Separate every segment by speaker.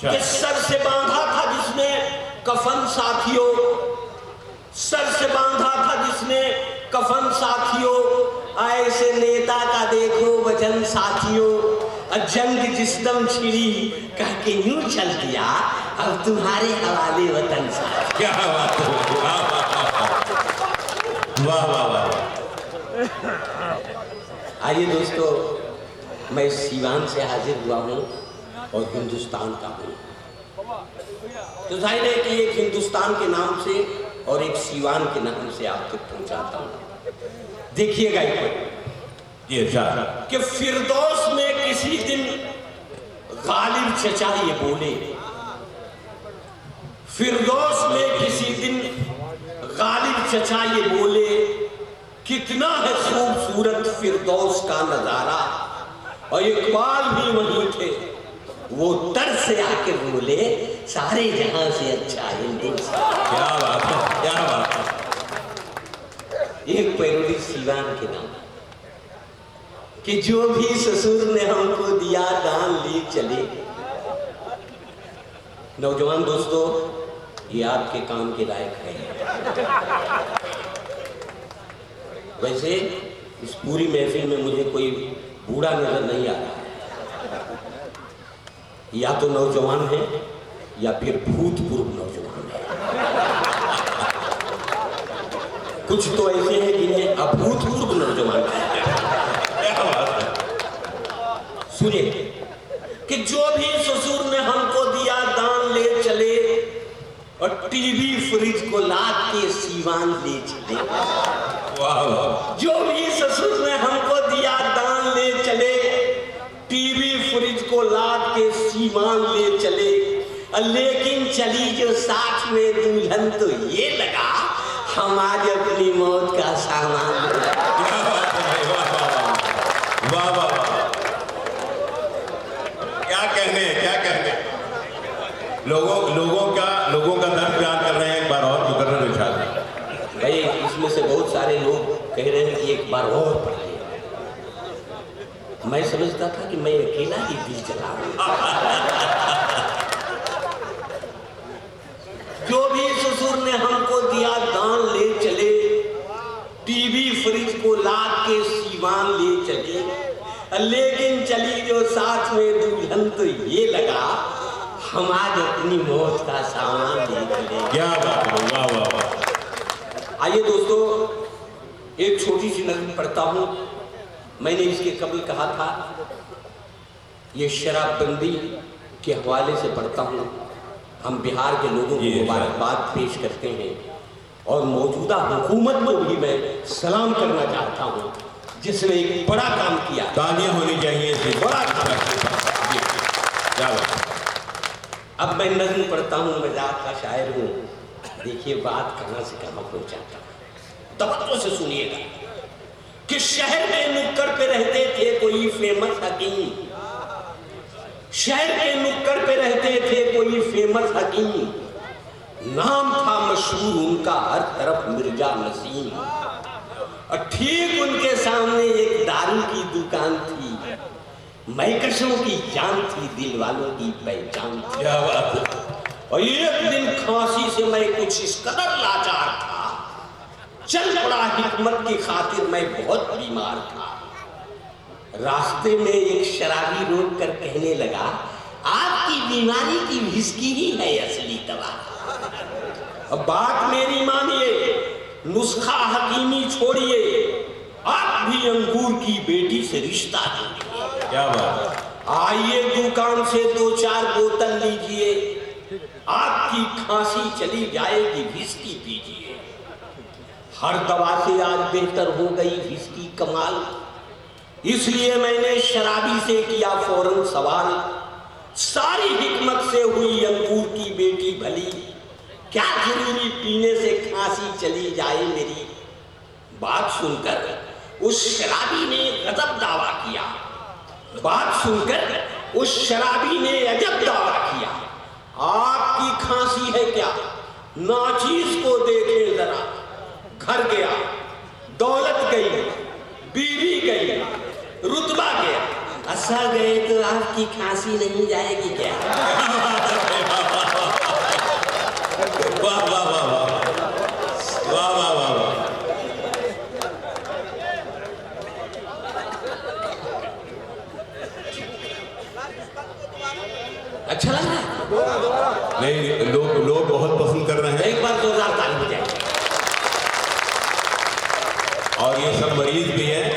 Speaker 1: कि सर से बांधा था जिसने कफन साथियों, सर से बांधा था जिसने कफन साथियों, ऐसे नेता का देखो वचन साथियों, जंग जिस दम छिड़ी कह के यूं चल दिया, अब तुम्हारे हवाले वतन साथियों।
Speaker 2: क्या बात है, वाह वाह वाह।
Speaker 1: आइए दोस्तों, मैं सीवान से हाजिर हुआ हूँ और हिंदुस्तान का हूँ, तो जाहिर है कि एक हिंदुस्तान के नाम से और एक सीवान के नाम से आप तक पहुँचाता हूँ। देखिएगा
Speaker 2: ये
Speaker 1: कि फिरदौस में किसी दिन गालिब चचा ये बोले, फिरदौस में किसी दिन गालिब चचा ये बोले, कितना है खूबसूरत फिरदौस का नजारा, और इकबाल भी वहीं थे, वो तर से आके बोले, सारे जहां से अच्छा हिंदुस्तान।
Speaker 2: क्या बात है, क्या बात है।
Speaker 1: एक पैरोडी सीवान के नाम कि जो भी ससुर ने हमको दिया दान ले चले। नौजवान दोस्तों, ये आपके काम के लायक है। वैसे इस पूरी महफिल में मुझे कोई बूढ़ा नजर नहीं आ रहा है, या तो नौजवान है या फिर भूतपूर्व नौजवान है। कुछ तो ऐसे हैं जिन्हें अभूतपूर्व नौजवान है। सुनिए कि जो भी ससुर ने हमको दिया दान ले चले, और टीवी फ्रिज को लाद के सीवान ले चले।
Speaker 2: वाह वाह।
Speaker 1: जो भी ससुर ने हमको दिया दान ले चले, टीवी फ्रिज को लाद के सीवान ले चले, लेकिन चली जो साथ में दुल्हन तो ये लगा, हम आज अपनी मौत का सामान।
Speaker 2: क्या बात है, वाह वाह वाह वाह वाह। क्या कहने, क्या कहने। लोगों का दर्द बयान कर रहे हैं। एक बार और मुकर्रर इरशाद।
Speaker 1: भाई इसमें से बहुत सारे लोग कह रहे हैं कि एक बार और पढ़िए। मैं समझता था कि मैं अकेला ही दिल चला। जो भी ससुर ने हमको दिया दान ले चले, टीवी फ्रिज को लाद के सीवान ले चले, लेकिन चली जो साथ में दुल्हन तो ये लगा, हम आज अपनी मौत का सामान ले चले।
Speaker 2: क्या बात है, वाह वाह वाह।
Speaker 1: आइए दोस्तों, एक छोटी सी नज़्म पढ़ता हूँ। मैंने इसके कबल कहा था, ये शराबबंदी के हवाले से पढ़ता हूँ। हम बिहार के लोगों को मुबारकबाद पेश करते हैं, और मौजूदा हुकूमत को भी मैं सलाम करना चाहता हूँ, जिसने एक बड़ा काम किया।
Speaker 2: तालियां होनी चाहिए इसे,
Speaker 1: बड़ा काम।
Speaker 2: क्या बात।
Speaker 1: अब मैं नज़्म पढ़ता हूँ, मजाक का शायर हूँ। देखिए बात कहाँ से कहाँ पहुँचाता हूँ, तवज्जो से सुनिएगा। कि शहर के नुक्कड़ पे रहते थे कोई फेमस हकीम, शहर के नुक्कड़ पे रहते थे कोई फेमस हकीम, नाम था मशहूर उनका हर तरफ मिर्जा नसीम, और ठीक उनके सामने एक दारू की दुकान थी, महकशों की जान थी, दिल वालों की पहचान थी।
Speaker 2: क्या बात है।
Speaker 1: और एक दिन खांसी से मैं कुछ इस कदर लाचार था, चल पड़ा हिकमत की खातिर मैं बहुत बीमार था। रास्ते में एक शराबी रोक कर कहने लगा, आपकी बीमारी की विस्की ही है असली दवा। अब बात मेरी मानिए, नुस्खा हकीमी छोड़िए, आप भी अंगूर की बेटी से रिश्ता जोड़िए।
Speaker 2: क्या बात है।
Speaker 1: आइए दुकान से 2-4 बोतल लीजिए, आपकी खांसी चली जाएगी, विस्की पीजिए। हर दवा से आज बेहतर हो गई विस्की कमाल, इसलिए मैंने शराबी से किया फौरन सवाल, सारी हिकमत से हुई अंगूर की बेटी भली, क्या जरूरी पीने से खांसी चली जाए मेरी। बात सुनकर उस शराबी ने गजब दावा किया, बात सुनकर उस शराबी ने अजब दावा किया, आपकी खांसी है क्या, नाचीज को देखे जरा। घर गया, दौलत गई, बीवी गई, रुतबा गया, हादसा गए तो आपकी खांसी नहीं जाएगी क्या?
Speaker 2: वाह वाह वाह वाह वाह वाह वाह वाह।
Speaker 1: अच्छा लग रहा है?
Speaker 2: नहीं, लोग बहुत पसंद कर रहे हैं
Speaker 1: एक बार जोरदार ताली बजाइए।
Speaker 2: और ये सब मरीज भी हैं,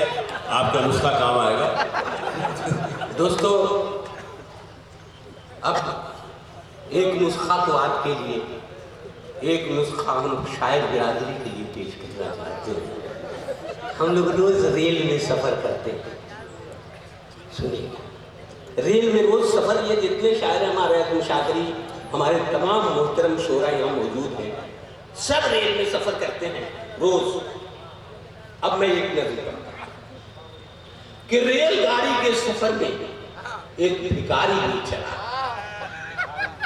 Speaker 2: आपका नुस्खा काम आएगा।
Speaker 1: दोस्तों, अब एक नुस्खा तो आपके लिए, एक नुस्खा हम शायद बिरादरी के लिए पेश करना चाहते हैं। हम लोग रोज रेल में सफर करते हैं। सुनिए, रेल में रोज सफर, ये जितने शायर हमारे मुशादरी, हमारे तमाम मोहतरम शोरा यहाँ मौजूद हैं, सब रेल में सफर करते हैं रोज। अब मैं एक नजर करता कि रेलगाड़ी के सफर में एक भिखारी भी चला।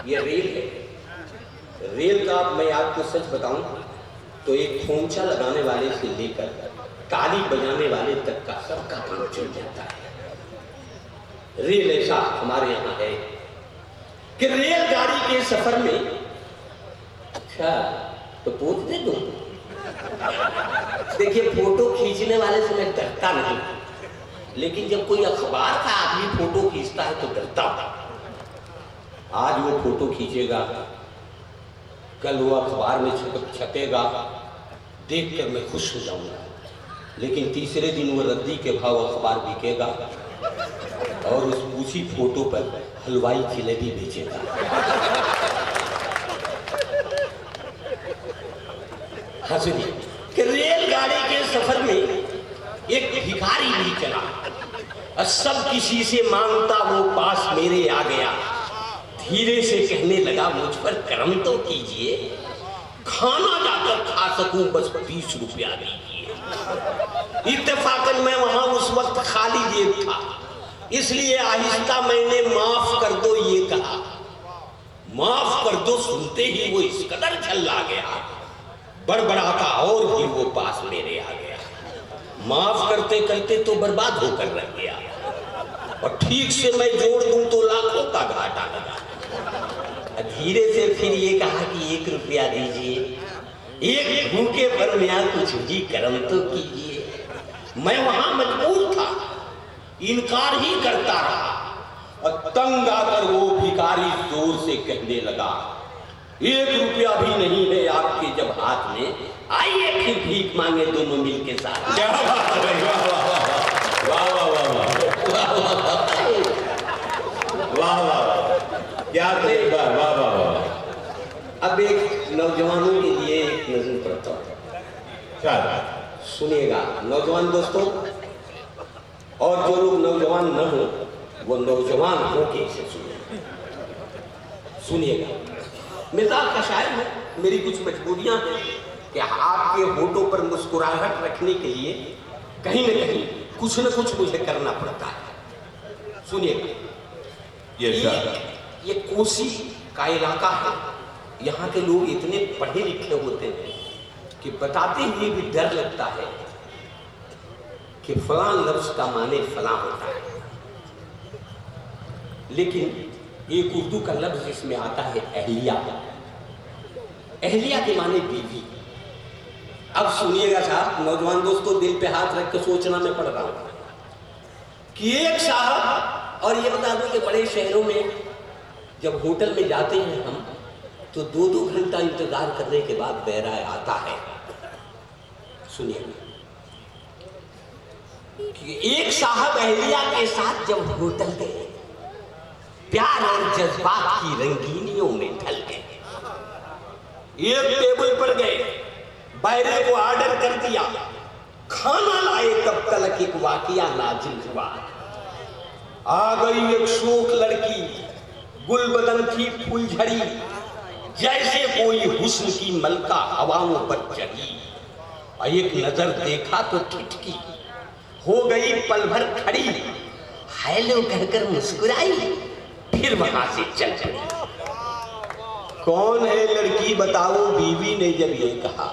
Speaker 1: ये रेल है, रेल का मैं आपको सच बताऊं तो एक खोंचा लगाने वाले से लेकर ताली बजाने वाले तक का सबका काम चल जाता है। रेल ऐसा हमारे यहाँ है कि रेलगाड़ी के सफर में, अच्छा तो पूछते तुम, देखिए फोटो खींचने वाले से मैं डरता नहीं, लेकिन जब कोई अखबार का आदमी फोटो खींचता है तो डरता हूं। आज वो फोटो खींचेगा, कल वो अखबार में छपेगा, देखकर मैं खुश हो जाऊंगा, लेकिन तीसरे दिन वो रद्दी के भाव अखबार बिकेगा और उसी फोटो पर हलवाई जलेबी बेचेगा। हाँ सुनिए कि रेलगाड़ी के सफर में एक भिखारी भी चला और सब किसी से मांगता वो पास मेरे आ गया। धीरे से कहने लगा, मुझ पर करम तो कीजिए, खाना जाकर खा सकूं, बस 20 रुपया दीजिए। इत्तेफाकन मैं वहां उस वक्त खाली जेब था, इसलिए आहिस्ता मैंने माफ कर दो ये कहा। माफ कर दो सुनते ही वो इस कदर झल्ला गया, बड़बड़ाता और भी वो पास मेरे आ गया। माफ करते करते तो बर्बाद होकर रह गया, और ठीक से मैं जोड़ दूं तो लाखों का घाटा लगा। धीरे से फिर ये कहा कि 1 रुपया दीजिए, एक भूखे पर मैं कुछ भी करम तो कीजिए। मैं वहां मजबूर था, इनकार ही करता रहा, और तंग आकर वो भिखारी जोर से कहने लगा, 1 रुपया भी नहीं है आपके जब हाथ में, आइए फिर भीख मांगे दोनों मिल के साथ।
Speaker 2: क्या बात है, वाह वाह वाह वाह वाह वाह वाह, क्या तरीका, वाह वाह वाह।
Speaker 1: अब एक नौजवानों के लिए एक नज़र पड़ता है, सुनिएगा नौजवान दोस्तों, और जो लोग नौजवान न हो वो नौजवान हो के इसे सुनिएगा। मिजाज का शायर हूं, मेरी कुछ मजबूरियां हैं कि आपके होठों पर मुस्कुराहट रखने के लिए कहीं न कहीं कुछ न कुछ मुझे करना पड़ता है। सुनिएगा, ये कोसी का इलाका है, यहाँ के लोग इतने पढ़े लिखे होते हैं कि बताते हुए भी डर लगता है कि फलां लफ्ज का माने फलां होता है, लेकिन एक उर्दू का लफ्ज इसमें आता है अहलिया। अहलिया के माने बीवी। अब सुनिएगा साहब, नौजवान दोस्तों, दिल पे हाथ रख के सोचना मैं पड़ रहा हूं कि एक साहब, और ये बता दूं कि बड़े शहरों में जब होटल में जाते हैं हम, तो 2-2 घंटा इंतजार करने के बाद बैराय आता है। सुनिएगा कि एक साहब अहलिया के साथ जब होटल गए, प्यार और जज्बात की रंगीनियों में ढल गए, एक टेबल पर गए, बैरे को ऑर्डर कर दिया, खाना लाए, तब तलक एक वाकया नाजिल हुआ। आ गई एक शोख लड़की, गुलबदन थी फूलझड़ी, जैसे कोई हुस्न की मलका हवाओं पर चढ़ी। और एक नजर देखा तो ठिठकी, हो गई पल भर खड़ी, हेलो कहकर मुस्कुराई, फिर वहां से चल पड़ी। कौन है लड़की बताओ, बीवी ने जब ये कहा,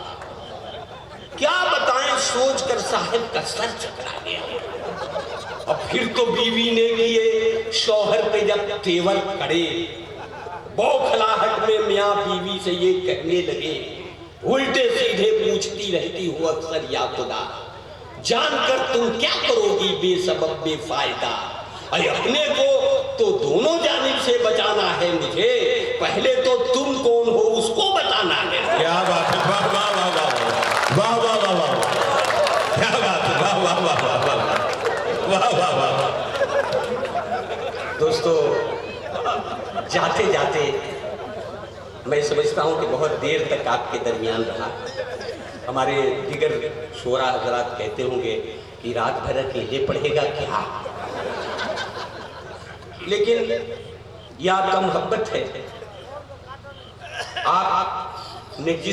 Speaker 1: क्या बताएं सोचकर साहिब का सर चकरा गया। और फिर तो बीवी ने किए शौहर पे जब तेवर करे, बौखलाहट में मियाँ बीवी से ये कहने लगे, उल्टे सीधे पूछती रहती हो अक्सर या खुदा, जानकर तुम क्या करोगी बेसबब बेफायदा। अरे अपने को तो दोनों जानिब से बचाना है मुझे, पहले तो तुम कौन हो उसको बताना है।
Speaker 2: क्या बात है, वाह वाह वाह वाह वाह वाह वाह वाह, क्या बात है, वाह वाह वाह वाह वाह वाह वाह।
Speaker 1: दोस्तों, जाते जाते मैं समझता हूं कि बहुत देर तक आपके दरमियान रहा। हमारे दिगर शोरा हजरात कहते होंगे कि रात भर अकेले पढ़ेगा क्या, लेकिन यह आपका मोहब्बत है। आपने जिस